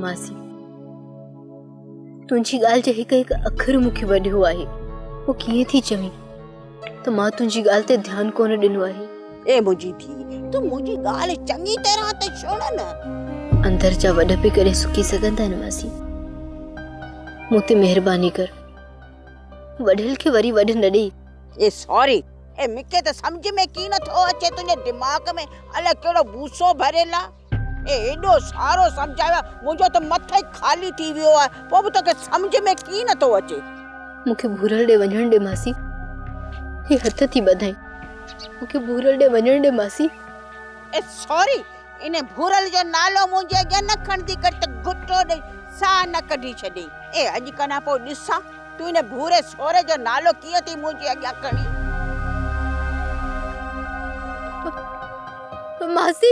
मासी तुंहिंजी ॻाल्हि जे हिकु हिकु अखर मूंखे वढियो आहे। वो कीअं थी चवीं त मां तुंहिंजी ॻाल्हि ते ध्यानु कोन ॾिनो आहे। ए मुंहिंजी थी तूं मुंहिंजी ॻाल्हि चङी तरह ते सुण न। अंदर जा वॾ पे करे सुकी सघंदा आहिनि मासी। मूं ते महिरबानी कर, वॾेल खे वरी वॾ न ॾेई। ए सॉरी, ए मूंखे त सम्झ में की नथो अचे तुंहिंजे दिमाग़ में अलाए कहिड़ो भूसो भरियल आहे। ए एॾो सारो सम्झाया मुंहिंजो त मथे खाली थी वियो आहे, पोइ बि तोखे सम्झ में की नथो अचे। मूंखे भूरल ॾे वञण ॾे मासी, हे हथ थी ॿधाई, मूंखे भूरल ॾे वञण ॾे मासी। ए सॉरी, इन भूरल जो नालो मुंहिंजे अॻियां न खणंदी कर त घुटो ॾेई साह न कढी छॾी। ए अॼु खां पोइ ॾिसां तूं इन भूरे सोरे जो नालो कीअं थी मुंहिंजे अॻियां खणी। मासी